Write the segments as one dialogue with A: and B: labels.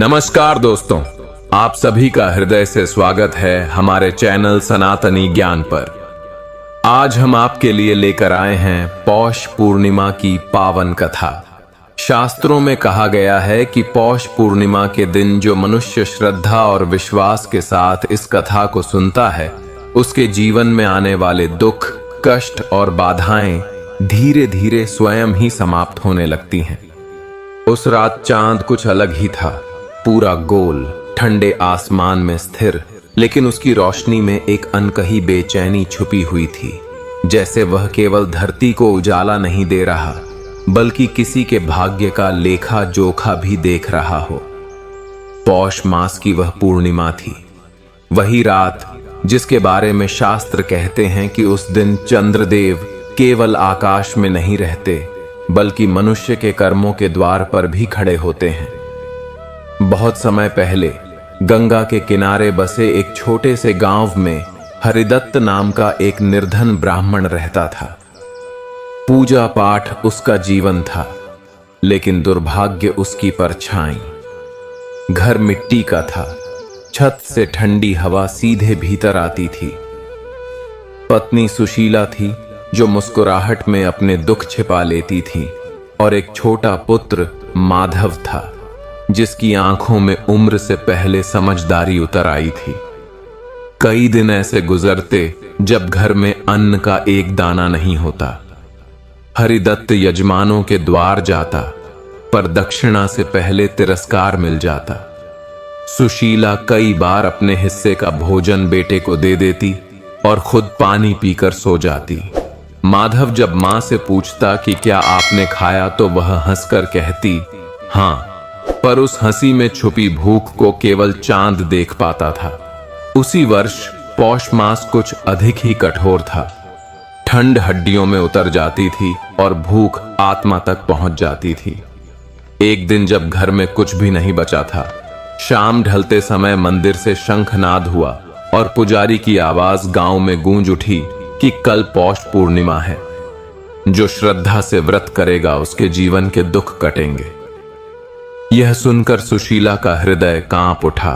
A: नमस्कार दोस्तों, आप सभी का हृदय से स्वागत है हमारे चैनल सनातनी ज्ञान पर। आज हम आपके लिए लेकर आए हैं पौष पूर्णिमा की पावन कथा। शास्त्रों में कहा गया है कि पौष पूर्णिमा के दिन जो मनुष्य श्रद्धा और विश्वास के साथ इस कथा को सुनता है, उसके जीवन में आने वाले दुख, कष्ट और बाधाएं धीरे धीरे स्वयं ही समाप्त होने लगती हैं। उस रात चांद कुछ अलग ही था, पूरा गोल, ठंडे आसमान में स्थिर, लेकिन उसकी रोशनी में एक अनकही बेचैनी छुपी हुई थी। जैसे वह केवल धरती को उजाला नहीं दे रहा, बल्कि किसी के भाग्य का लेखा जोखा भी देख रहा हो। पौष मास की वह पूर्णिमा थी, वही रात जिसके बारे में शास्त्र कहते हैं कि उस दिन चंद्रदेव केवल आकाश में नहीं रहते, बल्कि मनुष्य के कर्मों के द्वार पर भी खड़े होते हैं। बहुत समय पहले गंगा के किनारे बसे एक छोटे से गांव में हरिदत्त नाम का एक निर्धन ब्राह्मण रहता था। पूजा पाठ उसका जीवन था, लेकिन दुर्भाग्य उसकी परछाई। घर मिट्टी का था, छत से ठंडी हवा सीधे भीतर आती थी। पत्नी सुशीला थी जो मुस्कुराहट में अपने दुख छिपा लेती थी, और एक छोटा पुत्र माधव था जिसकी आंखों में उम्र से पहले समझदारी उतर आई थी। कई दिन ऐसे गुजरते जब घर में अन्न का एक दाना नहीं होता। हरिदत्त यजमानों के द्वार जाता, पर दक्षिणा से पहले तिरस्कार मिल जाता। सुशीला कई बार अपने हिस्से का भोजन बेटे को दे देती और खुद पानी पीकर सो जाती। माधव जब मां से पूछता कि क्या आपने खाया, तो वह हंसकर कहती हाँ, पर उस हंसी में छुपी भूख को केवल चांद देख पाता था। उसी वर्ष पौष मास कुछ अधिक ही कठोर था। ठंड हड्डियों में उतर जाती थी और भूख आत्मा तक पहुंच जाती थी। एक दिन जब घर में कुछ भी नहीं बचा था, शाम ढलते समय मंदिर से शंखनाद हुआ और पुजारी की आवाज गांव में गूंज उठी कि कल पौष पूर्णिमा है। जो श्रद्धा से व्रत करेगा उसके जीवन के दुख कटेंगे। यह सुनकर सुशीला का हृदय कांप उठा,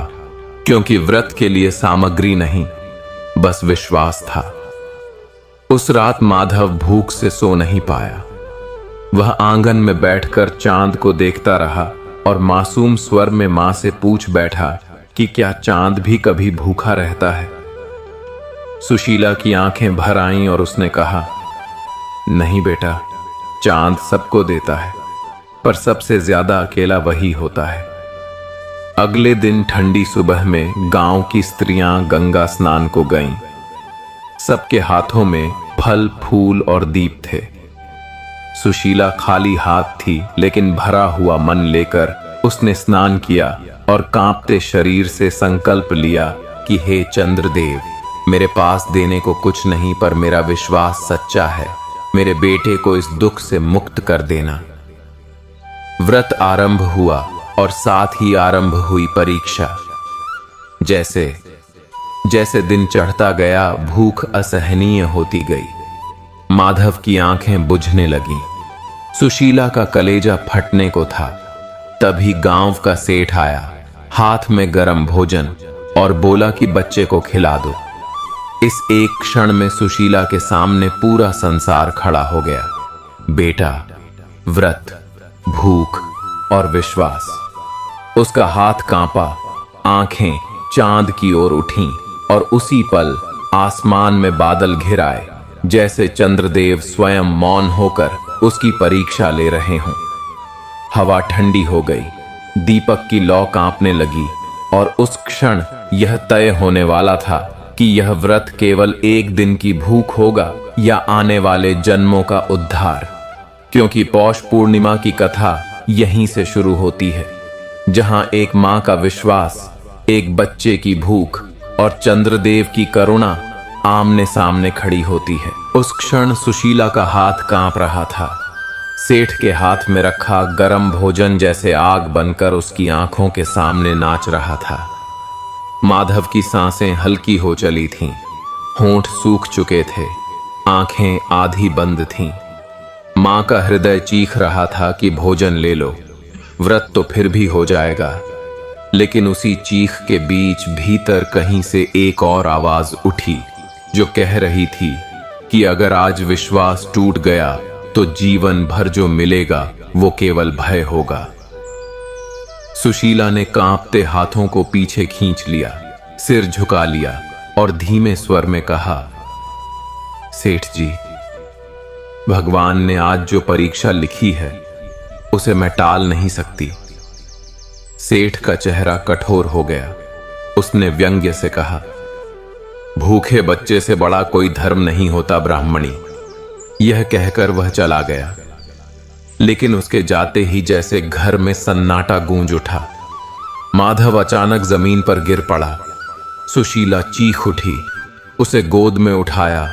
A: क्योंकि व्रत के लिए सामग्री नहीं, बस विश्वास था। उस रात माधव भूख से सो नहीं पाया। वह आंगन में बैठकर चांद को देखता रहा और मासूम स्वर में मां से पूछ बैठा कि क्या चांद भी कभी भूखा रहता है। सुशीला की आंखें भर आईं और उसने कहा, नहीं बेटा, चांद सबको देता है, पर सबसे ज्यादा अकेला वही होता है। अगले दिन ठंडी सुबह में गांव की स्त्रियां गंगा स्नान को गईं। सबके हाथों में फल, फूल और दीप थे। सुशीला खाली हाथ थी, लेकिन भरा हुआ मन लेकर उसने स्नान किया और कांपते शरीर से संकल्प लिया कि हे चंद्रदेव, मेरे पास देने को कुछ नहीं, पर मेरा विश्वास सच्चा है। मेरे बेटे को इस दुख से मुक्त कर देना। व्रत आरंभ हुआ और साथ ही आरंभ हुई परीक्षा। जैसे जैसे दिन चढ़ता गया, भूख असहनीय होती गई। माधव की आंखें बुझने लगीं। सुशीला का कलेजा फटने को था। तभी गांव का सेठ आया, हाथ में गरम भोजन, और बोला कि बच्चे को खिला दो। इस एक क्षण में सुशीला के सामने पूरा संसार खड़ा हो गया। बेटा, व्रत, भूख और विश्वास। उसका हाथ कांपा, आंखें चांद की ओर उठीं, और उसी पल आसमान में बादल घिर आए, जैसे चंद्रदेव स्वयं मौन होकर उसकी परीक्षा ले रहे हों। हवा ठंडी हो गई, दीपक की लौ कांपने लगी, और उस क्षण यह तय होने वाला था कि यह व्रत केवल एक दिन की भूख होगा या आने वाले जन्मों का उद्धार। क्योंकि पौष पूर्णिमा की कथा यहीं से शुरू होती है, जहां एक मां का विश्वास, एक बच्चे की भूख और चंद्रदेव की करुणा आमने सामने खड़ी होती है। उस क्षण सुशीला का हाथ कांप रहा था। सेठ के हाथ में रखा गरम भोजन जैसे आग बनकर उसकी आंखों के सामने नाच रहा था। माधव की सांसें हल्की हो चली थीं, होंठ सूख चुके थे, आंखें आधी बंद थीं। मां का हृदय चीख रहा था कि भोजन ले लो, व्रत तो फिर भी हो जाएगा। लेकिन उसी चीख के बीच भीतर कहीं से एक और आवाज उठी जो कह रही थी कि अगर आज विश्वास टूट गया तो जीवन भर जो मिलेगा वो केवल भय होगा। सुशीला ने कांपते हाथों को पीछे खींच लिया, सिर झुका लिया और धीमे स्वर में कहा, सेठ जी, भगवान ने आज जो परीक्षा लिखी है उसे मैं टाल नहीं सकती। सेठ का चेहरा कठोर हो गया। उसने व्यंग्य से कहा, भूखे बच्चे से बड़ा कोई धर्म नहीं होता ब्राह्मणी। यह कहकर वह चला गया, लेकिन उसके जाते ही जैसे घर में सन्नाटा गूंज उठा। माधव अचानक जमीन पर गिर पड़ा। सुशीला चीख उठी, उसे गोद में उठाया,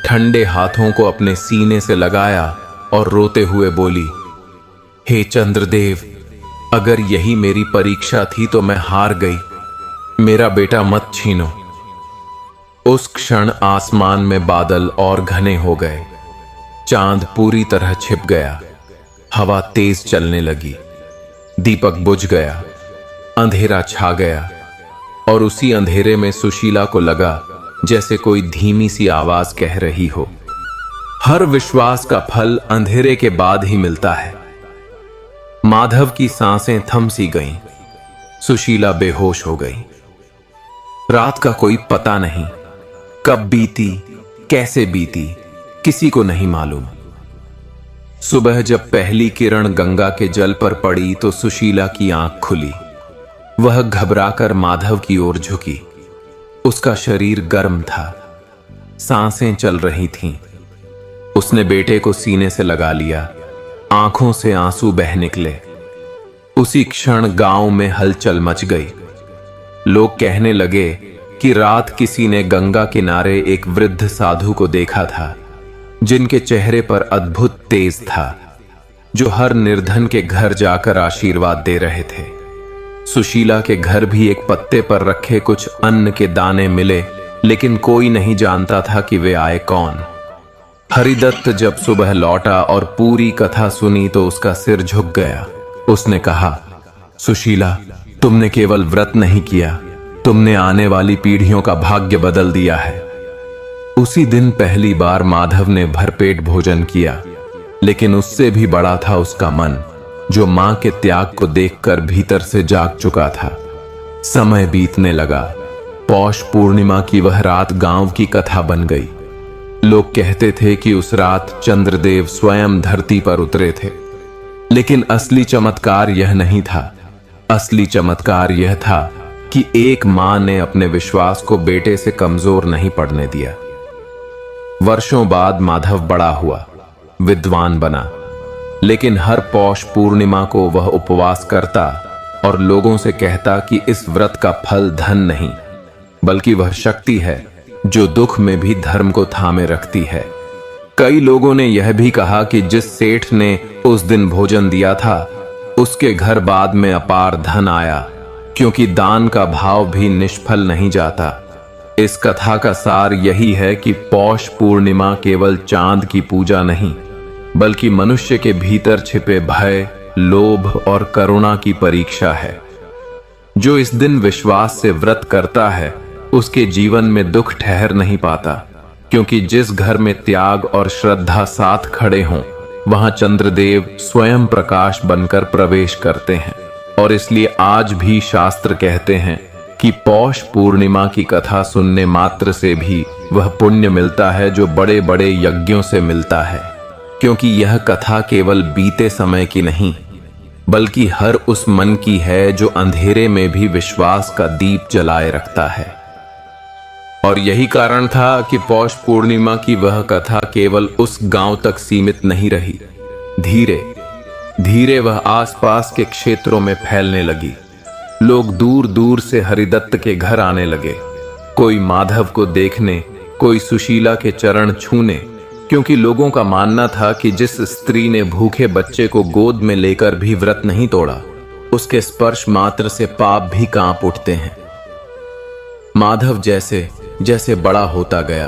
A: ठंडे हाथों को अपने सीने से लगाया और रोते हुए बोली, हे चंद्रदेव, अगर यही मेरी परीक्षा थी तो मैं हार गई। मेरा बेटा मत छीनो। उस क्षण आसमान में बादल और घने हो गए। चांद पूरी तरह छिप गया। हवा तेज चलने लगी। दीपक बुझ गया। अंधेरा छा गया और उसी अंधेरे में सुशीला को लगा जैसे कोई धीमी सी आवाज कह रही हो, हर विश्वास का फल अंधेरे के बाद ही मिलता है। माधव की सांसें थम सी गईं। सुशीला बेहोश हो गई। रात का कोई पता नहीं, कब बीती, कैसे बीती, किसी को नहीं मालूम। सुबह जब पहली किरण गंगा के जल पर पड़ी तो सुशीला की आंख खुली। वह घबराकर माधव की ओर झुकी। उसका शरीर गर्म था, सांसें चल रही थीं। उसने बेटे को सीने से लगा लिया। आंखों से आंसू बह निकले। उसी क्षण गांव में हलचल मच गई। लोग कहने लगे कि रात किसी ने गंगा किनारे एक वृद्ध साधु को देखा था, जिनके चेहरे पर अद्भुत तेज था, जो हर निर्धन के घर जाकर आशीर्वाद दे रहे थे। सुशीला के घर भी एक पत्ते पर रखे कुछ अन्न के दाने मिले, लेकिन कोई नहीं जानता था कि वे आए कौन। हरिदत्त जब सुबह लौटा और पूरी कथा सुनी तो उसका सिर झुक गया। उसने कहा, सुशीला, तुमने केवल व्रत नहीं किया, तुमने आने वाली पीढ़ियों का भाग्य बदल दिया है। उसी दिन पहली बार माधव ने भरपेट भोजन किया, लेकिन उससे भी बड़ा था उसका मन, जो मां के त्याग को देखकर भीतर से जाग चुका था। समय बीतने लगा। पौष पूर्णिमा की वह रात गांव की कथा बन गई। लोग कहते थे कि उस रात चंद्रदेव स्वयं धरती पर उतरे थे, लेकिन असली चमत्कार यह नहीं था। असली चमत्कार यह था कि एक मां ने अपने विश्वास को बेटे से कमजोर नहीं पड़ने दिया। वर्षों बाद माधव बड़ा हुआ, विद्वान बना, लेकिन हर पौष पूर्णिमा को वह उपवास करता और लोगों से कहता कि इस व्रत का फल धन नहीं, बल्कि वह शक्ति है जो दुख में भी धर्म को थामे रखती है। कई लोगों ने यह भी कहा कि जिस सेठ ने उस दिन भोजन दिया था, उसके घर बाद में अपार धन आया, क्योंकि दान का भाव भी निष्फल नहीं जाता। इस कथा का सार यही है कि पौष पूर्णिमा केवल चांद की पूजा नहीं, बल्कि मनुष्य के भीतर छिपे भय, लोभ और करुणा की परीक्षा है। जो इस दिन विश्वास से व्रत करता है, उसके जीवन में दुख ठहर नहीं पाता, क्योंकि जिस घर में त्याग और श्रद्धा साथ खड़े हों, वहां चंद्रदेव स्वयं प्रकाश बनकर प्रवेश करते हैं। और इसलिए आज भी शास्त्र कहते हैं कि पौष पूर्णिमा की कथा सुनने मात्र से भी वह पुण्य मिलता है जो बड़े बड़े यज्ञों से मिलता है, क्योंकि यह कथा केवल बीते समय की नहीं, बल्कि हर उस मन की है जो अंधेरे में भी विश्वास का दीप जलाए रखता है। और यही कारण था कि पौष पूर्णिमा की वह कथा केवल उस गांव तक सीमित नहीं रही। धीरे धीरे वह आसपास के क्षेत्रों में फैलने लगी। लोग दूर दूर से हरिदत्त के घर आने लगे, कोई माधव को देखने, कोई सुशीला के चरण छूने, क्योंकि लोगों का मानना था कि जिस स्त्री ने भूखे बच्चे को गोद में लेकर भी व्रत नहीं तोड़ा, उसके स्पर्श मात्र से पाप भी कांप उठते हैं। माधव जैसे जैसे बड़ा होता गया,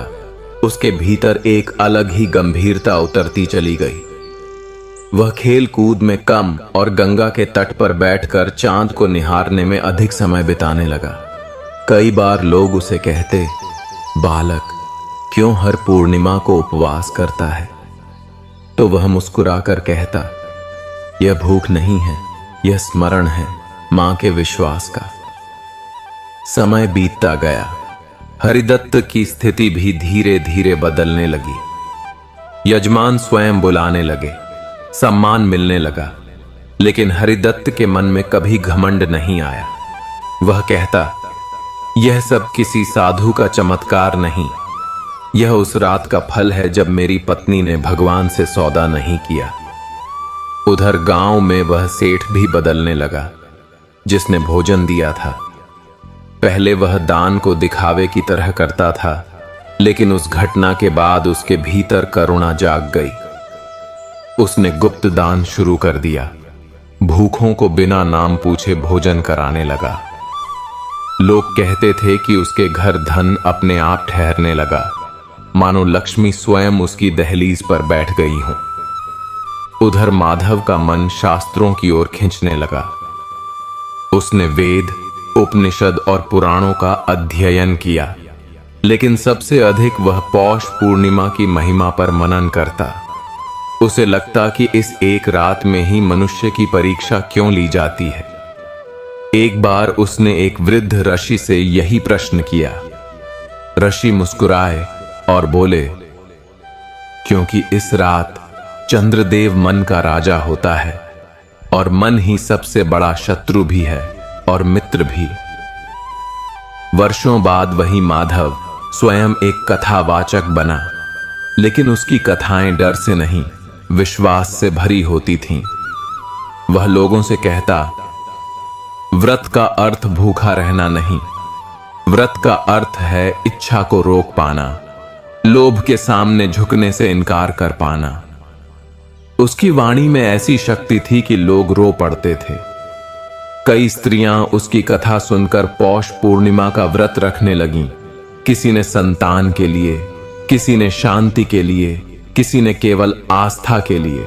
A: उसके भीतर एक अलग ही गंभीरता उतरती चली गई। वह खेल कूद में कम और गंगा के तट पर बैठकर चांद को निहारने में अधिक समय बिताने लगा। कई बार लोग उसे कहते, बालक क्यों हर पूर्णिमा को उपवास करता है? तो वह मुस्कुराकर कहता, यह भूख नहीं है, यह स्मरण है मां के विश्वास का। समय बीतता गया। हरिदत्त की स्थिति भी धीरे धीरे बदलने लगी। यजमान स्वयं बुलाने लगे, सम्मान मिलने लगा, लेकिन हरिदत्त के मन में कभी घमंड नहीं आया। वह कहता, यह सब किसी साधु का चमत्कार नहीं, यह उस रात का फल है जब मेरी पत्नी ने भगवान से सौदा नहीं किया। उधर गांव में वह सेठ भी बदलने लगा जिसने भोजन दिया था। पहले वह दान को दिखावे की तरह करता था, लेकिन उस घटना के बाद उसके भीतर करुणा जाग गई। उसने गुप्त दान शुरू कर दिया। भूखों को बिना नाम पूछे भोजन कराने लगा। लोग कहते थे कि उसके घर धन अपने आप ठहरने लगा, मानो लक्ष्मी स्वयं उसकी दहलीज पर बैठ गई हो। उधर माधव का मन शास्त्रों की ओर खींचने लगा। उसने वेद, उपनिषद और पुराणों का अध्ययन किया, लेकिन सबसे अधिक वह पौष पूर्णिमा की महिमा पर मनन करता। उसे लगता कि इस एक रात में ही मनुष्य की परीक्षा क्यों ली जाती है। एक बार उसने एक वृद्ध ऋषि से यही प्रश्न किया। ऋषि मुस्कुराए और बोले, क्योंकि इस रात चंद्रदेव मन का राजा होता है और मन ही सबसे बड़ा शत्रु भी है और मित्र भी। वर्षों बाद वही माधव स्वयं एक कथावाचक बना, लेकिन उसकी कथाएं डर से नहीं, विश्वास से भरी होती थीं। वह लोगों से कहता, व्रत का अर्थ भूखा रहना नहीं, व्रत का अर्थ है इच्छा को रोक पाना, लोभ के सामने झुकने से इनकार कर पाना। उसकी वाणी में ऐसी शक्ति थी कि लोग रो पड़ते थे। कई स्त्रियां उसकी कथा सुनकर पौष पूर्णिमा का व्रत रखने लगीं। किसी ने संतान के लिए, किसी ने शांति के लिए, किसी ने केवल आस्था के लिए,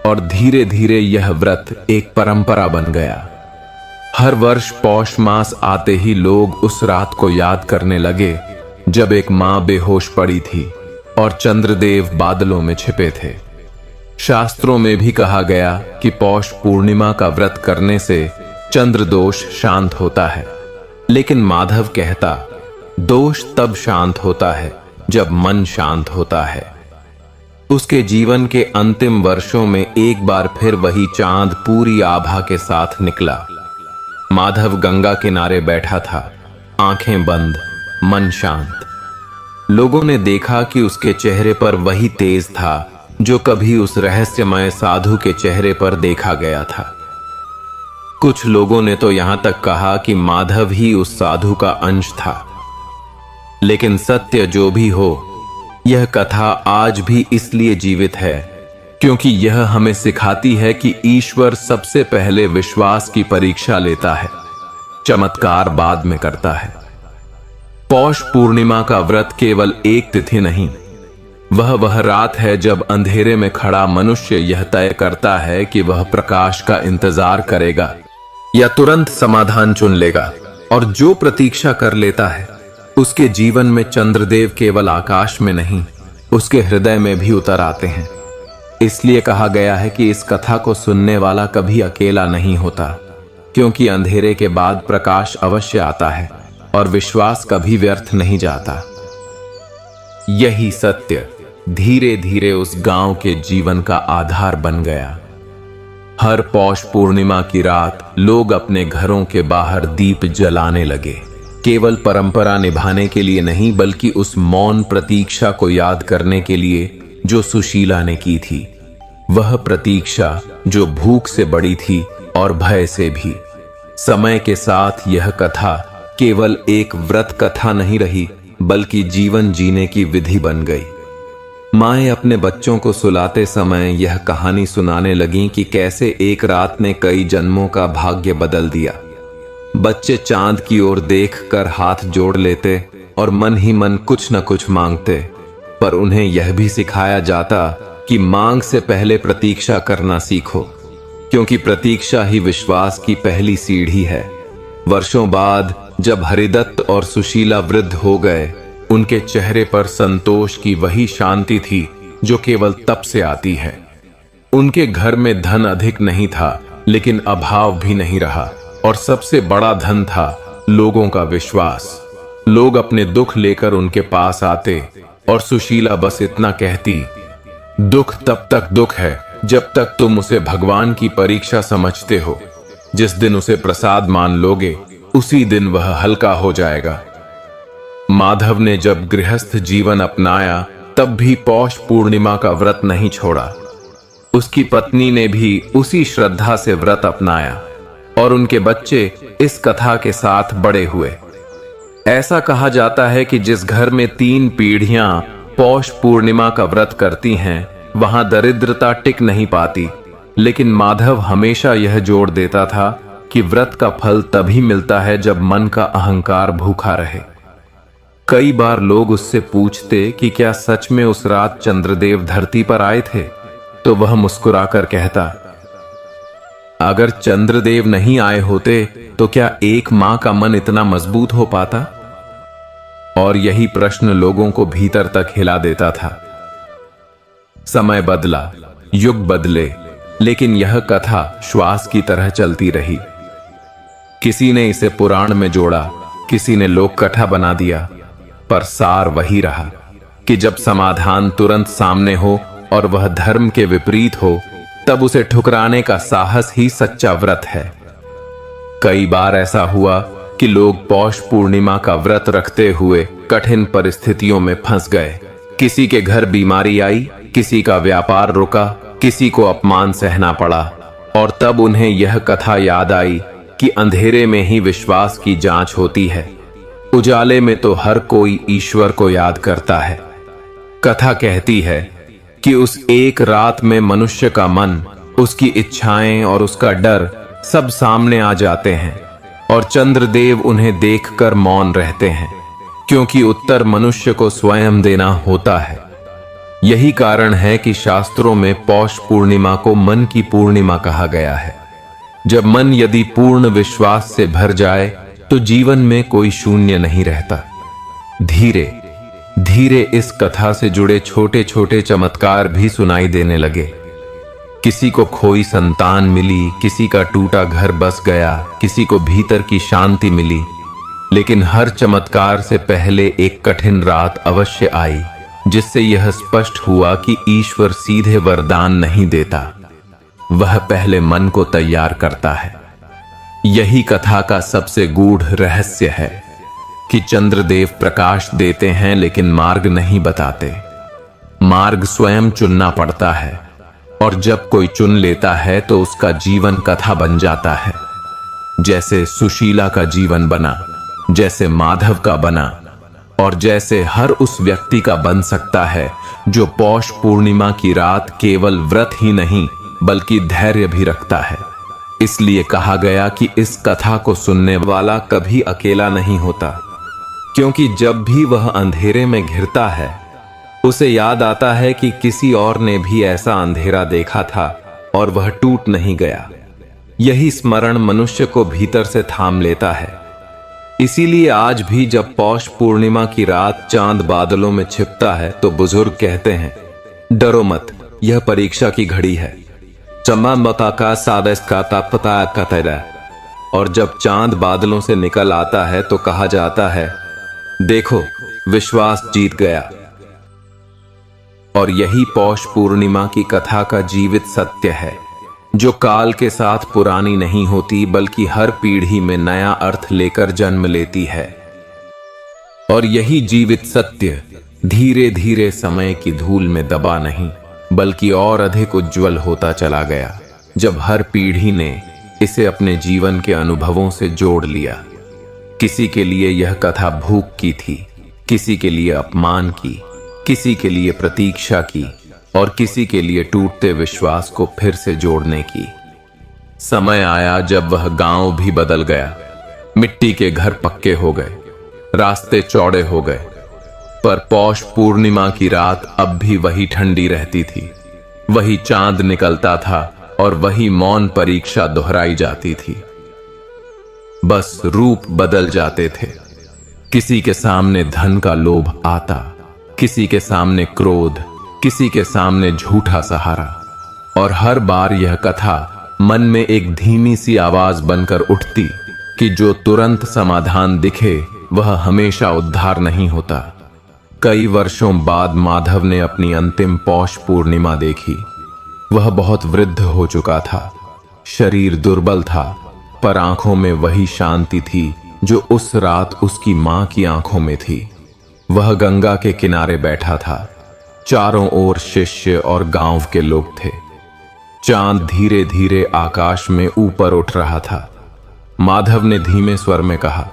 A: और धीरे धीरे यह व्रत एक परंपरा बन गया। हर वर्ष पौष मास आते ही लोग उस रात को याद करने लगे जब एक मां बेहोश पड़ी थी और चंद्रदेव बादलों में छिपे थे। शास्त्रों में भी कहा गया कि पौष पूर्णिमा का व्रत करने से चंद्र दोष शांत होता है, लेकिन माधव कहता, दोष तब शांत होता है जब मन शांत होता है। उसके जीवन के अंतिम वर्षों में एक बार फिर वही चांद पूरी आभा के साथ निकला। माधव गंगा किनारे बैठा था, आंखें बंद, मन शांत। लोगों ने देखा कि उसके चेहरे पर वही तेज था जो कभी उस रहस्यमय साधु के चेहरे पर देखा गया था। कुछ लोगों ने तो यहां तक कहा कि माधव ही उस साधु का अंश था। लेकिन सत्य जो भी हो, यह कथा आज भी इसलिए जीवित है क्योंकि यह हमें सिखाती है कि ईश्वर सबसे पहले विश्वास की परीक्षा लेता है, चमत्कार बाद में करता है। पौष पूर्णिमा का व्रत केवल एक तिथि नहीं, वह रात है जब अंधेरे में खड़ा मनुष्य यह तय करता है कि वह प्रकाश का इंतजार करेगा या तुरंत समाधान चुन लेगा। और जो प्रतीक्षा कर लेता है, उसके जीवन में चंद्रदेव केवल आकाश में नहीं, उसके हृदय में भी उतर आते हैं। इसलिए कहा गया है कि इस कथा को सुनने वाला कभी अकेला नहीं होता, क्योंकि अंधेरे के बाद प्रकाश अवश्य आता है और विश्वास कभी व्यर्थ नहीं जाता। यही सत्य धीरे धीरे उस गांव के जीवन का आधार बन गया। हर पौष पूर्णिमा की रात लोग अपने घरों के बाहर दीप जलाने लगे, केवल परंपरा निभाने के लिए नहीं, बल्कि उस मौन प्रतीक्षा को याद करने के लिए जो सुशीला ने की थी। वह प्रतीक्षा जो भूख से बड़ी थी और भय से भी। समय के साथ यह कथा केवल एक व्रत कथा नहीं रही, बल्कि जीवन जीने की विधि बन गई। माएं अपने बच्चों को सुलाते समय यह कहानी सुनाने लगीं कि कैसे एक रात ने कई जन्मों का भाग्य बदल दिया। बच्चे चांद की ओर देखकर हाथ जोड़ लेते और मन ही मन कुछ न कुछ मांगते, पर उन्हें यह भी सिखाया जाता कि मांग से पहले प्रतीक्षा करना सीखो, क्योंकि प्रतीक्षा ही विश्वास की पहली सीढ़ी है। वर्षों बाद जब हरिदत्त और सुशीला वृद्ध हो गए, उनके चेहरे पर संतोष की वही शांति थी जो केवल तप से आती है। उनके घर में धन अधिक नहीं था, लेकिन अभाव भी नहीं रहा, और सबसे बड़ा धन था लोगों का विश्वास। लोग अपने दुख लेकर उनके पास आते और सुशीला बस इतना कहती, दुख तब तक दुख है जब तक तुम उसे भगवान की परीक्षा समझते हो। जिस दिन उसे प्रसाद मान लोगे, उसी दिन वह हल्का हो जाएगा। माधव ने जब गृहस्थ जीवन अपनाया, तब भी पौष पूर्णिमा का व्रत नहीं छोड़ा। उसकी पत्नी ने भी उसी श्रद्धा से व्रत अपनाया, और उनके बच्चे इस कथा के साथ बड़े हुए। ऐसा कहा जाता है कि जिस घर में 3 पीढ़ियां पौष पूर्णिमा का व्रत करती हैं, वहां दरिद्रता टिक नहीं पाती। लेकिन माधव हमेशा यह जोड़ देता था कि व्रत का फल तभी मिलता है जब मन का अहंकार भूखा रहे। कई बार लोग उससे पूछते कि क्या सच में उस रात चंद्रदेव धरती पर आए थे, तो वह मुस्कुराकर कहता, अगर चंद्रदेव नहीं आए होते तो क्या एक मां का मन इतना मजबूत हो पाता? और यही प्रश्न लोगों को भीतर तक हिला देता था। समय बदला, युग बदले, लेकिन यह कथा श्वास की तरह चलती रही। किसी ने इसे पुराण में जोड़ा, किसी ने लोक कथा बना दिया, पर सार वही रहा कि जब समाधान तुरंत सामने हो और वह धर्म के विपरीत हो, तब उसे ठुकराने का साहस ही सच्चा व्रत है। कई बार ऐसा हुआ कि लोग पौष पूर्णिमा का व्रत रखते हुए कठिन परिस्थितियों में फंस गए। किसी के घर बीमारी आई, किसी का व्यापार रुका, किसी को अपमान सहना पड़ा, और तब उन्हें यह कथा याद आई कि अंधेरे में ही विश्वास की जांच होती है, उजाले में तो हर कोई ईश्वर को याद करता है। कथा कहती है कि उस एक रात में मनुष्य का मन, उसकी इच्छाएं और उसका डर सब सामने आ जाते हैं, और चंद्रदेव उन्हें देखकर मौन रहते हैं, क्योंकि उत्तर मनुष्य को स्वयं देना होता है। यही कारण है कि शास्त्रों में पौष पूर्णिमा को मन की पूर्णिमा कहा गया है। जब मन यदि पूर्ण विश्वास से भर जाए, तो जीवन में कोई शून्य नहीं रहता। धीरे धीरे इस कथा से जुड़े छोटे छोटे चमत्कार भी सुनाई देने लगे। किसी को खोई संतान मिली, किसी का टूटा घर बस गया, किसी को भीतर की शांति मिली। लेकिन हर चमत्कार से पहले एक कठिन रात अवश्य आई, जिससे यह स्पष्ट हुआ कि ईश्वर सीधे वरदान नहीं देता, वह पहले मन को तैयार करता है। यही कथा का सबसे गूढ़ रहस्य है कि चंद्रदेव प्रकाश देते हैं, लेकिन मार्ग नहीं बताते। मार्ग स्वयं चुनना पड़ता है, और जब कोई चुन लेता है तो उसका जीवन कथा बन जाता है। जैसे सुशीला का जीवन बना, जैसे माधव का बना, और जैसे हर उस व्यक्ति का बन सकता है जो पौष पूर्णिमा की रात केवल व्रत ही नहीं बल्कि धैर्य भी रखता है। इसलिए कहा गया कि इस कथा को सुनने वाला कभी अकेला नहीं होता, क्योंकि जब भी वह अंधेरे में घिरता है, उसे याद आता है कि किसी और ने भी ऐसा अंधेरा देखा था और वह टूट नहीं गया। यही स्मरण मनुष्य को भीतर से थाम लेता है। इसीलिए आज भी जब पौष पूर्णिमा की रात चांद बादलों में छिपता है, तो बुजुर्ग कहते हैं, डरो मत, यह परीक्षा की घड़ी है। चमा मता का सादस का तापता का तेरा। और जब चांद बादलों से निकल आता है तो कहा जाता है, देखो विश्वास जीत गया। और यही पौष पूर्णिमा की कथा का जीवित सत्य है, जो काल के साथ पुरानी नहीं होती बल्कि हर पीढ़ी में नया अर्थ लेकर जन्म लेती है। और यही जीवित सत्य धीरे धीरे समय की धूल में दबा नहीं बल्कि और अधिक उज्जवल होता चला गया, जब हर पीढ़ी ने इसे अपने जीवन के अनुभवों से जोड़ लिया। किसी के लिए यह कथा भूख की थी, किसी के लिए अपमान की, किसी के लिए प्रतीक्षा की, और किसी के लिए टूटते विश्वास को फिर से जोड़ने की। समय आया जब वह गांव भी बदल गया। मिट्टी के घर पक्के हो गए, रास्ते चौड़े हो गए, पर पौष पूर्णिमा की रात अब भी वही ठंडी रहती थी। वही चांद निकलता था और वही मौन परीक्षा दोहराई जाती थी। बस रूप बदल जाते थे। किसी के सामने धन का लोभ आता, किसी के सामने क्रोध, किसी के सामने झूठा सहारा। और हर बार यह कथा मन में एक धीमी सी आवाज बनकर उठती कि जो तुरंत समाधान दिखे वह हमेशा उद्धार नहीं होता। कई वर्षों बाद माधव ने अपनी अंतिम पौष पूर्णिमा देखी। वह बहुत वृद्ध हो चुका था, शरीर दुर्बल था, पर आंखों में वही शांति थी जो उस रात उसकी मां की आंखों में थी। वह गंगा के किनारे बैठा था। चारों ओर शिष्य और गांव के लोग थे। चांद धीरे धीरे आकाश में ऊपर उठ रहा था। माधव ने धीमे स्वर में कहा,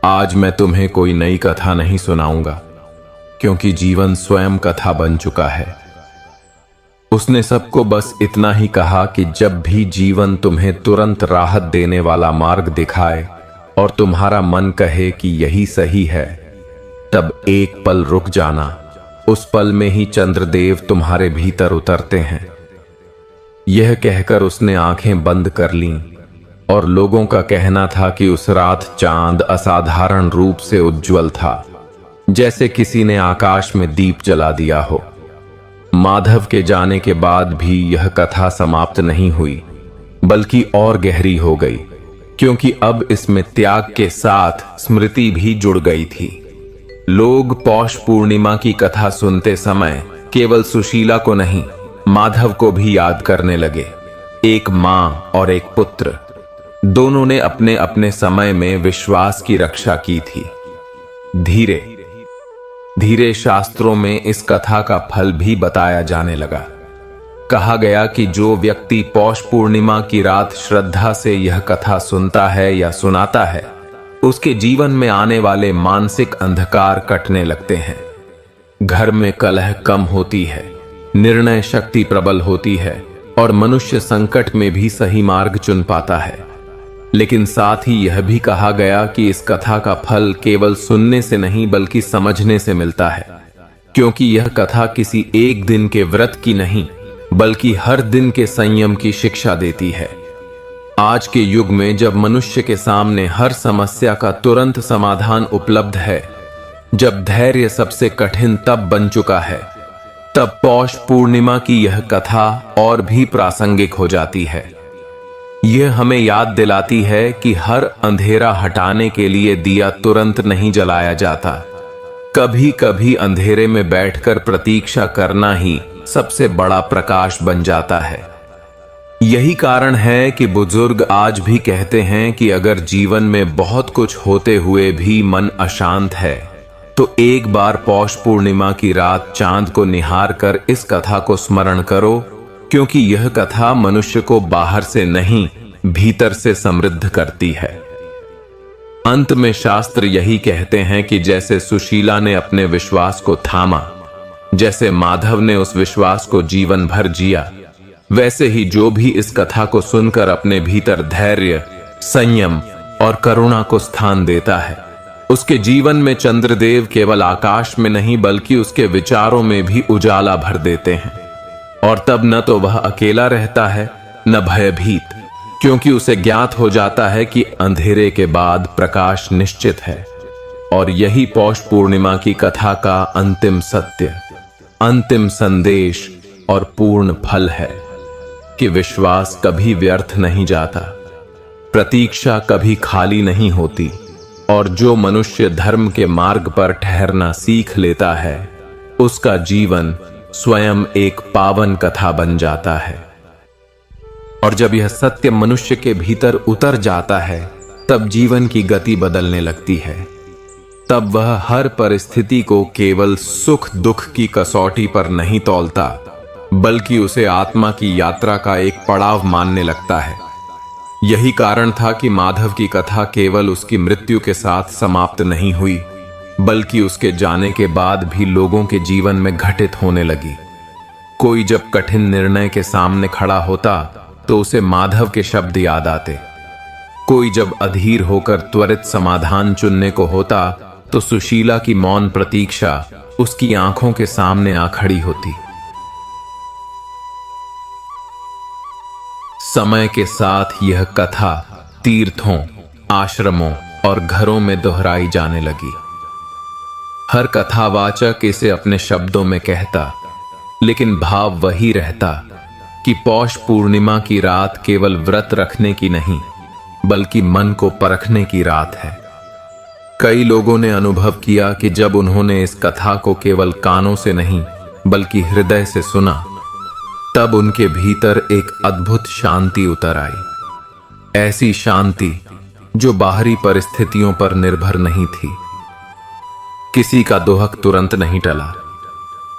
A: आज मैं तुम्हें कोई नई कथा नहीं सुनाऊंगा, क्योंकि जीवन स्वयं कथा बन चुका है। उसने सबको बस इतना ही कहा कि जब भी जीवन तुम्हें तुरंत राहत देने वाला मार्ग दिखाए और तुम्हारा मन कहे कि यही सही है, तब एक पल रुक जाना। उस पल में ही चंद्रदेव तुम्हारे भीतर उतरते हैं। यह कहकर उसने आंखें बंद कर लीं और लोगों का कहना था कि उस रात चांद असाधारण रूप से उज्जवल था, जैसे किसी ने आकाश में दीप जला दिया हो। माधव के जाने के बाद भी यह कथा समाप्त नहीं हुई, बल्कि और गहरी हो गई, क्योंकि अब इसमें त्याग के साथ स्मृति भी जुड़ गई थी। लोग पौष पूर्णिमा की कथा सुनते समय केवल सुशीला को नहीं, माधव को भी याद करने लगे। एक मां और एक पुत्र, दोनों ने अपने अपने समय में विश्वास की रक्षा की थी। धीरे धीरे शास्त्रों में इस कथा का फल भी बताया जाने लगा। कहा गया कि जो व्यक्ति पौष पूर्णिमा की रात श्रद्धा से यह कथा सुनता है या सुनाता है, उसके जीवन में आने वाले मानसिक अंधकार कटने लगते हैं। घर में कलह कम होती है, निर्णय शक्ति प्रबल होती है और मनुष्य संकट में भी सही मार्ग चुन पाता है। लेकिन साथ ही यह भी कहा गया कि इस कथा का फल केवल सुनने से नहीं बल्कि समझने से मिलता है, क्योंकि यह कथा किसी एक दिन के व्रत की नहीं बल्कि हर दिन के संयम की शिक्षा देती है। आज के युग में जब मनुष्य के सामने हर समस्या का तुरंत समाधान उपलब्ध है, जब धैर्य सबसे कठिन तब बन चुका है, तब पौष पूर्णिमा की यह कथा और भी प्रासंगिक हो जाती है। यह हमें याद दिलाती है कि हर अंधेरा हटाने के लिए दिया तुरंत नहीं जलाया जाता। कभी कभी अंधेरे में बैठकर प्रतीक्षा करना ही सबसे बड़ा प्रकाश बन जाता है। यही कारण है कि बुजुर्ग आज भी कहते हैं कि अगर जीवन में बहुत कुछ होते हुए भी मन अशांत है, तो एक बार पौष पूर्णिमा की रात चांद को निहार कर इस कथा को स्मरण करो, क्योंकि यह कथा मनुष्य को बाहर से नहीं भीतर से समृद्ध करती है। अंत में शास्त्र यही कहते हैं कि जैसे सुशीला ने अपने विश्वास को थामा, जैसे माधव ने उस विश्वास को जीवन भर जिया, वैसे ही जो भी इस कथा को सुनकर अपने भीतर धैर्य, संयम और करुणा को स्थान देता है, उसके जीवन में चंद्रदेव केवल आकाश में नहीं बल्कि उसके विचारों में भी उजाला भर देते हैं। और तब न तो वह अकेला रहता है, न भयभीत, क्योंकि उसे ज्ञात हो जाता है कि अंधेरे के बाद प्रकाश निश्चित है। और यही पौष पूर्णिमा की कथा का अंतिम सत्य, अंतिम संदेश और पूर्ण फल है कि विश्वास कभी व्यर्थ नहीं जाता, प्रतीक्षा कभी खाली नहीं होती, और जो मनुष्य धर्म के मार्ग पर ठहरना सीख लेता है, उसका जीवन स्वयं एक पावन कथा बन जाता है। और जब यह सत्य मनुष्य के भीतर उतर जाता है, तब जीवन की गति बदलने लगती है। तब वह हर परिस्थिति को केवल सुख दुख की कसौटी पर नहीं तौलता, बल्कि उसे आत्मा की यात्रा का एक पड़ाव मानने लगता है। यही कारण था कि माधव की कथा केवल उसकी मृत्यु के साथ समाप्त नहीं हुई, बल्कि उसके जाने के बाद भी लोगों के जीवन में घटित होने लगी। कोई जब कठिन निर्णय के सामने खड़ा होता तो उसे माधव के शब्द याद आते। कोई जब अधीर होकर त्वरित समाधान चुनने को होता तो सुशीला की मौन प्रतीक्षा उसकी आंखों के सामने आ खड़ी होती। समय के साथ यह कथा तीर्थों, आश्रमों और घरों में दोहराई जाने लगी। हर कथावाचक इसे अपने शब्दों में कहता, लेकिन भाव वही रहता कि पौष पूर्णिमा की रात केवल व्रत रखने की नहीं, बल्कि मन को परखने की रात है। कई लोगों ने अनुभव किया कि जब उन्होंने इस कथा को केवल कानों से नहीं बल्कि हृदय से सुना, तब उनके भीतर एक अद्भुत शांति उतर आई। ऐसी शांति जो बाहरी परिस्थितियों पर निर्भर नहीं थी। किसी का दोहक तुरंत नहीं टला,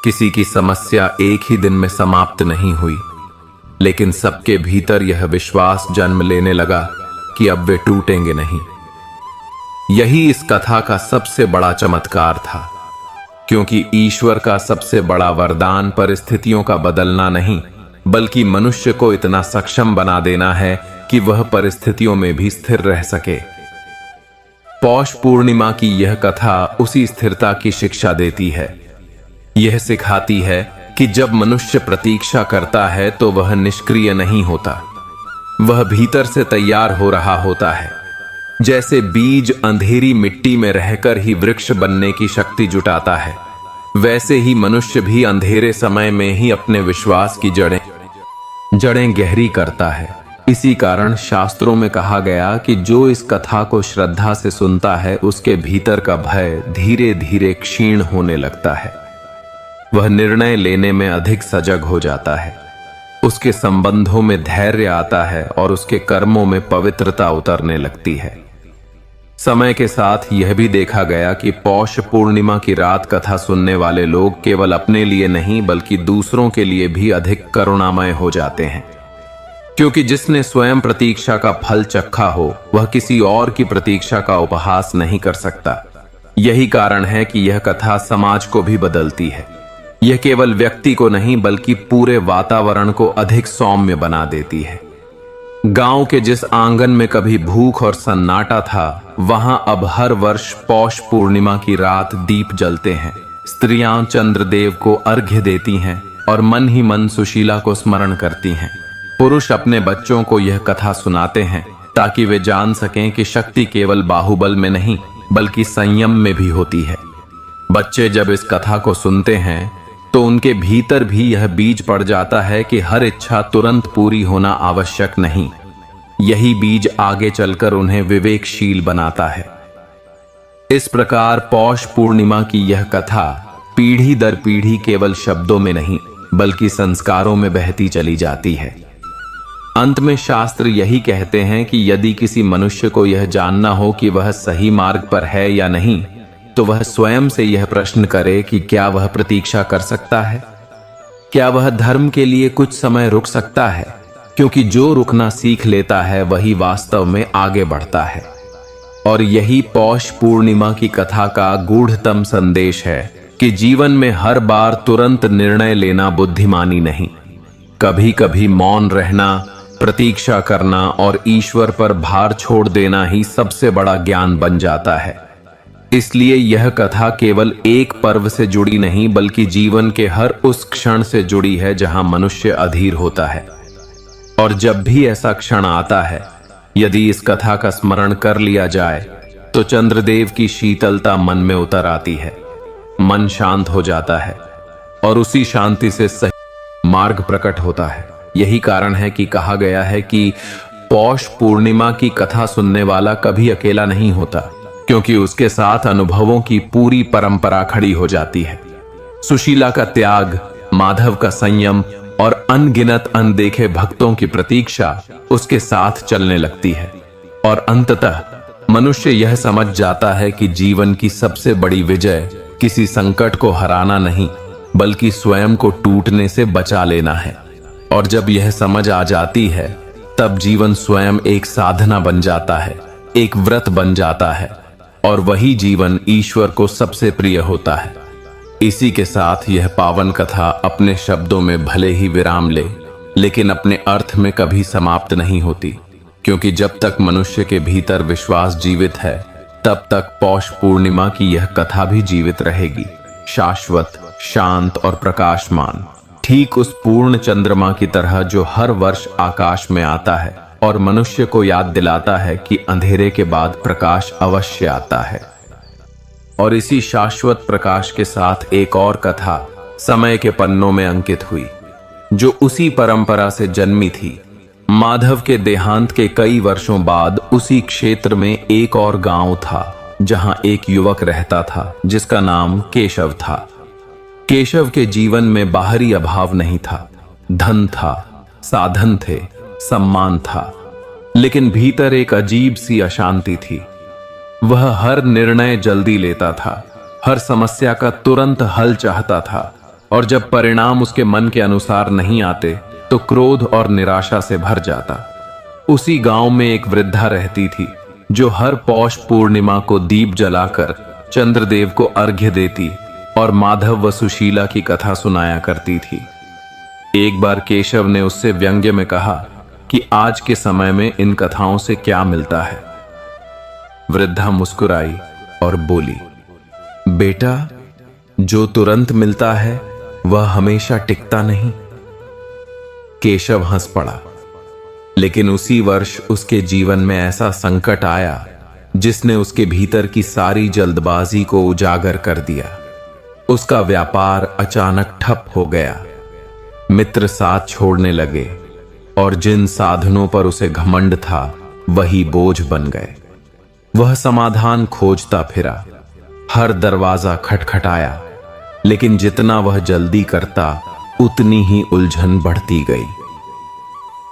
A: किसी की समस्या एक ही दिन में समाप्त नहीं हुई, लेकिन सबके भीतर यह विश्वास जन्म लेने लगा कि अब वे टूटेंगे नहीं। यही इस कथा का सबसे बड़ा चमत्कार था, क्योंकि ईश्वर का सबसे बड़ा वरदान परिस्थितियों का बदलना नहीं, बल्कि मनुष्य को इतना सक्षम बना देना है कि वह परिस्थितियों में भी स्थिर रह सके। पौष पूर्णिमा की यह कथा उसी स्थिरता की शिक्षा देती है। यह सिखाती है कि जब मनुष्य प्रतीक्षा करता है तो वह निष्क्रिय नहीं होता, वह भीतर से तैयार हो रहा होता है। जैसे बीज अंधेरी मिट्टी में रहकर ही वृक्ष बनने की शक्ति जुटाता है, वैसे ही मनुष्य भी अंधेरे समय में ही अपने विश्वास की जड़ें गहरी करता है। इसी कारण शास्त्रों में कहा गया कि जो इस कथा को श्रद्धा से सुनता है, उसके भीतर का भय धीरे धीरे क्षीण होने लगता है। वह निर्णय लेने में अधिक सजग हो जाता है, उसके संबंधों में धैर्य आता है और उसके कर्मों में पवित्रता उतरने लगती है। समय के साथ यह भी देखा गया कि पौष पूर्णिमा की रात कथा सुनने वाले लोग केवल अपने लिए नहीं बल्कि दूसरों के लिए भी अधिक करुणामय हो जाते हैं, क्योंकि जिसने स्वयं प्रतीक्षा का फल चखा हो, वह किसी और की प्रतीक्षा का उपहास नहीं कर सकता। यही कारण है कि यह कथा समाज को भी बदलती है। यह केवल व्यक्ति को नहीं बल्कि पूरे वातावरण को अधिक सौम्य बना देती है। गांव के जिस आंगन में कभी भूख और सन्नाटा था, वहां अब हर वर्ष पौष पूर्णिमा की रात दीप जलते हैं। स्त्रियां चंद्रदेव को अर्घ्य देती हैं और मन ही मन सुशीला को स्मरण करती हैं। पुरुष अपने बच्चों को यह कथा सुनाते हैं ताकि वे जान सकें कि शक्ति केवल बाहुबल में नहीं बल्कि संयम में भी होती है। बच्चे जब इस कथा को सुनते हैं तो उनके भीतर भी यह बीज पड़ जाता है कि हर इच्छा तुरंत पूरी होना आवश्यक नहीं। यही बीज आगे चलकर उन्हें विवेकशील बनाता है। इस प्रकार पौष पूर्णिमा की यह कथा पीढ़ी दर पीढ़ी केवल शब्दों में नहीं बल्कि संस्कारों में बहती चली जाती है। अंत में शास्त्र यही कहते हैं कि यदि किसी मनुष्य को यह जानना हो कि वह सही मार्ग पर है या नहीं, तो वह स्वयं से यह प्रश्न करे कि क्या वह प्रतीक्षा कर सकता है, क्या वह धर्म के लिए कुछ समय रुक सकता है, क्योंकि जो रुकना सीख लेता है वही वास्तव में आगे बढ़ता है। और यही पौष पूर्णिमा की कथा का गूढ़तम संदेश है कि जीवन में हर बार तुरंत निर्णय लेना बुद्धिमानी नहीं, कभी कभी मौन रहना, प्रतीक्षा करना और ईश्वर पर भार छोड़ देना ही सबसे बड़ा ज्ञान बन जाता है। इसलिए यह कथा केवल एक पर्व से जुड़ी नहीं बल्कि जीवन के हर उस क्षण से जुड़ी है जहां मनुष्य अधीर होता है। और जब भी ऐसा क्षण आता है, यदि इस कथा का स्मरण कर लिया जाए तो चंद्रदेव की शीतलता मन में उतर आती है, मन शांत हो जाता है और उसी शांति से सही मार्ग प्रकट होता है। यही कारण है कि कहा गया है कि पौष पूर्णिमा की कथा सुनने वाला कभी अकेला नहीं होता, क्योंकि उसके साथ अनुभवों की पूरी परंपरा खड़ी हो जाती है। सुशीला का त्याग, माधव का संयम और अनगिनत अनदेखे भक्तों की प्रतीक्षा उसके साथ चलने लगती है। और अंततः मनुष्य यह समझ जाता है कि जीवन की सबसे बड़ी विजय किसी संकट को हराना नहीं बल्कि स्वयं को टूटने से बचा लेना है। और जब यह समझ आ जाती है, तब जीवन स्वयं एक साधना बन जाता है, एक व्रत बन जाता है और वही जीवन ईश्वर को सबसे प्रिय होता है। इसी के साथ यह पावन कथा अपने शब्दों में भले ही विराम ले, लेकिन अपने अर्थ में कभी समाप्त नहीं होती, क्योंकि जब तक मनुष्य के भीतर विश्वास जीवित है, तब तक पौष पूर्णिमा की यह कथा भी जीवित रहेगी, शाश्वत, शांत और प्रकाशमान। ठीक उस पूर्ण चंद्रमा की तरह जो हर वर्ष आकाश में आता है और मनुष्य को याद दिलाता है कि अंधेरे के बाद प्रकाश अवश्य आता है। और इसी शाश्वत प्रकाश के साथ एक और कथा समय के पन्नों में अंकित हुई, जो उसी परंपरा से जन्मी थी। माधव के देहांत के कई वर्षों बाद उसी क्षेत्र में एक और गांव था, जहां एक युवक रहता था जिसका नाम केशव था। केशव के जीवन में बाहरी अभाव नहीं था, धन था, साधन थे, सम्मान था, लेकिन भीतर एक अजीब सी अशांति थी। वह हर निर्णय जल्दी लेता था, हर समस्या का तुरंत हल चाहता था, और जब परिणाम उसके मन के अनुसार नहीं आते तो क्रोध और निराशा से भर जाता। उसी गांव में एक वृद्धा रहती थी, जो हर पौष पूर्णिमा को दीप जलाकर चंद्रदेव को अर्घ्य देती और माधव व सुशीला की कथा सुनाया करती थी। एक बार केशव ने उससे व्यंग्य में कहा कि आज के समय में इन कथाओं से क्या मिलता है। वृद्धा मुस्कुराई और बोली, बेटा, जो तुरंत मिलता है वह हमेशा टिकता नहीं। केशव हंस पड़ा, लेकिन उसी वर्ष उसके जीवन में ऐसा संकट आया जिसने उसके भीतर की सारी जल्दबाजी को उजागर कर दिया। उसका व्यापार अचानक ठप हो गया, मित्र साथ छोड़ने लगे और जिन साधनों पर उसे घमंड था वही बोझ बन गए। वह समाधान खोजता फिरा, हर दरवाजा खटखटाया, लेकिन जितना वह जल्दी करता उतनी ही उलझन बढ़ती गई।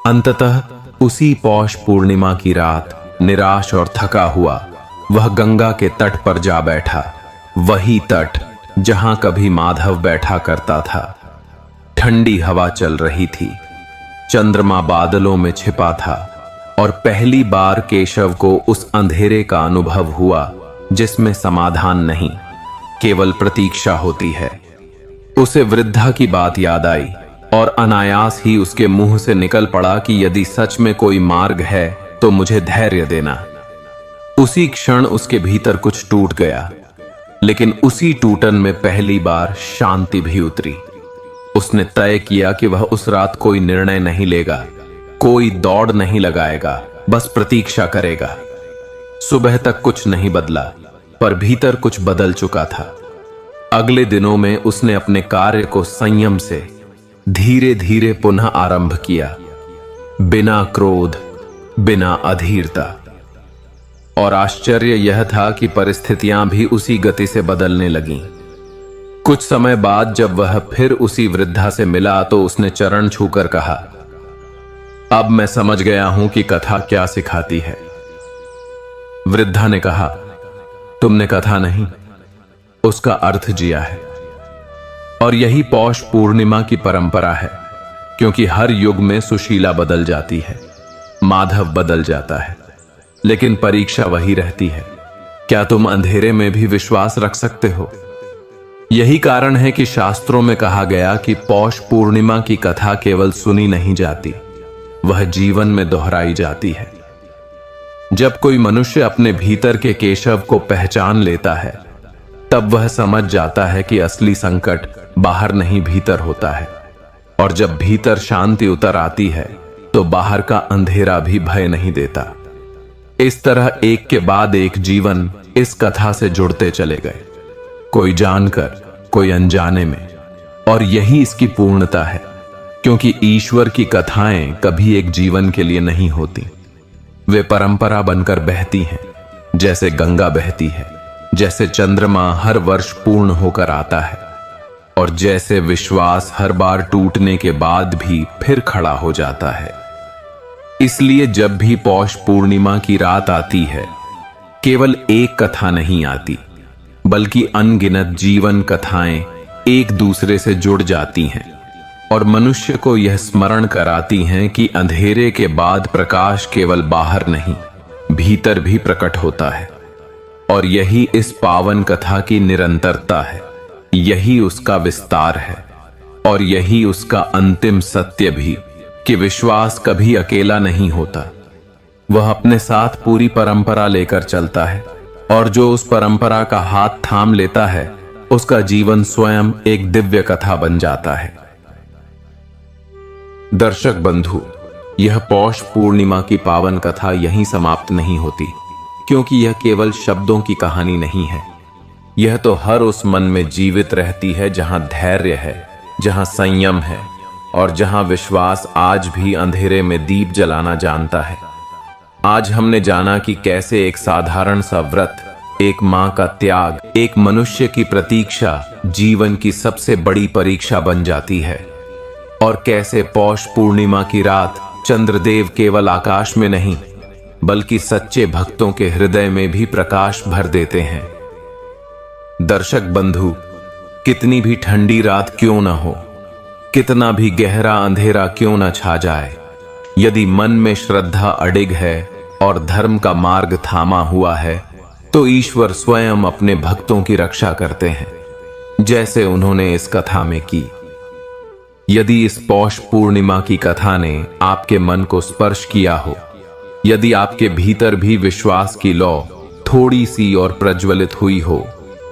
A: अंततः उसी पौष पूर्णिमा की रात निराश और थका हुआ वह गंगा के तट पर जा बैठा, वही तट जहां कभी माधव बैठा करता था। ठंडी हवा चल रही थी, चंद्रमा बादलों में छिपा था, और पहली बार केशव को उस अंधेरे का अनुभव हुआ जिसमें समाधान नहीं, केवल प्रतीक्षा होती है। उसे वृद्धा की बात याद आई और अनायास ही उसके मुंह से निकल पड़ा कि यदि सच में कोई मार्ग है तो मुझे धैर्य देना। उसी क्षण उसके भीतर कुछ टूट गया, लेकिन उसी टूटन में पहली बार शांति भी उतरी। उसने तय किया कि वह उस रात कोई निर्णय नहीं लेगा, कोई दौड़ नहीं लगाएगा, बस प्रतीक्षा करेगा। सुबह तक कुछ नहीं बदला, पर भीतर कुछ बदल चुका था। अगले दिनों में उसने अपने कार्य को संयम से धीरे धीरे पुनः आरंभ किया, बिना क्रोध, बिना अधीरता। और आश्चर्य यह था कि परिस्थितियां भी उसी गति से बदलने लगीं। कुछ समय बाद जब वह फिर उसी वृद्धा से मिला तो उसने चरण छूकर कहा, अब मैं समझ गया हूं कि कथा क्या सिखाती है। वृद्धा ने कहा, तुमने कथा नहीं, उसका अर्थ जिया है। और यही पौष पूर्णिमा की परंपरा है, क्योंकि हर युग में सुशीला बदल जाती है, माधव बदल जाता है, लेकिन परीक्षा वही रहती है, क्या तुम अंधेरे में भी विश्वास रख सकते हो। यही कारण है कि शास्त्रों में कहा गया कि पौष पूर्णिमा की कथा केवल सुनी नहीं जाती, वह जीवन में दोहराई जाती है। जब कोई मनुष्य अपने भीतर के केशव को पहचान लेता है, तब वह समझ जाता है कि असली संकट बाहर नहीं भीतर होता है, और जब भीतर शांति उतर आती है तो बाहर का अंधेरा भी भय नहीं देता। इस तरह एक के बाद एक जीवन इस कथा से जुड़ते चले गए, कोई जानकर, कोई अनजाने में, और यही इसकी पूर्णता है, क्योंकि ईश्वर की कथाएं कभी एक जीवन के लिए नहीं होती, वे परंपरा बनकर बहती हैं, जैसे गंगा बहती है, जैसे चंद्रमा हर वर्ष पूर्ण होकर आता है, और जैसे विश्वास हर बार टूटने के बाद भी फिर खड़ा हो जाता है। इसलिए जब भी पौष पूर्णिमा की रात आती है, केवल एक कथा नहीं आती, बल्कि अनगिनत जीवन कथाएं एक दूसरे से जुड़ जाती हैं और मनुष्य को यह स्मरण कराती हैं कि अंधेरे के बाद प्रकाश केवल बाहर नहीं, भीतर भी प्रकट होता है। और यही इस पावन कथा की निरंतरता है, यही उसका विस्तार है, और यही उसका अंतिम सत्य भी, कि विश्वास कभी अकेला नहीं होता, वह अपने साथ पूरी परंपरा लेकर चलता है, और जो उस परंपरा का हाथ थाम लेता है, उसका जीवन स्वयं एक दिव्य कथा बन जाता है। दर्शक बंधु, यह पौष पूर्णिमा की पावन कथा यहीं समाप्त नहीं होती, क्योंकि यह केवल शब्दों की कहानी नहीं है। यह तो हर उस मन में जीवित रहती है जहां धैर्य है, जहां संयम है और जहां विश्वास आज भी अंधेरे में दीप जलाना जानता है। आज हमने जाना कि कैसे एक साधारण सा व्रत, एक मां का त्याग, एक मनुष्य की प्रतीक्षा जीवन की सबसे बड़ी परीक्षा बन जाती है, और कैसे पौष पूर्णिमा की रात चंद्रदेव केवल आकाश में नहीं बल्कि सच्चे भक्तों के हृदय में भी प्रकाश भर देते हैं। दर्शक बंधु, कितनी भी ठंडी रात क्यों न हो, कितना भी गहरा अंधेरा क्यों न छा जाए, यदि मन में श्रद्धा अडिग है और धर्म का मार्ग थामा हुआ है, तो ईश्वर स्वयं अपने भक्तों की रक्षा करते हैं, जैसे उन्होंने इस कथा में की। यदि इस पौष पूर्णिमा की कथा ने आपके मन को स्पर्श किया हो, यदि आपके भीतर भी विश्वास की लौ थोड़ी सी और प्रज्वलित हुई हो,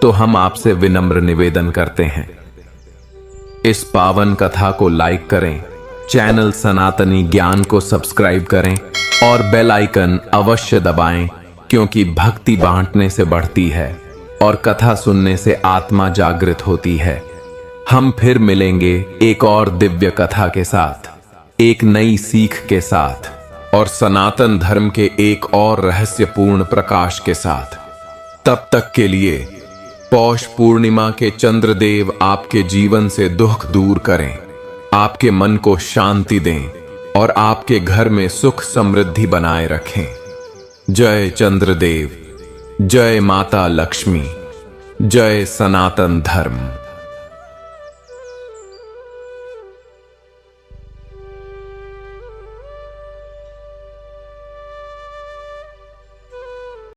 A: तो हम आपसे विनम्र निवेदन करते हैं, इस पावन कथा को लाइक करें, चैनल सनातनी ज्ञान को सब्सक्राइब करें और बेल आइकन अवश्य दबाएं, क्योंकि भक्ति बांटने से बढ़ती है और कथा सुनने से आत्मा जागृत होती है। हम फिर मिलेंगे एक और दिव्य कथा के साथ, एक नई सीख के साथ और सनातन धर्म के एक और रहस्यपूर्ण प्रकाश के साथ। तब तक के लिए पौष पूर्णिमा के चंद्रदेव आपके जीवन से दुख दूर करें, आपके मन को शांति दें और आपके घर में सुख समृद्धि बनाए रखें। जय चंद्रदेव, जय माता लक्ष्मी, जय सनातन धर्म।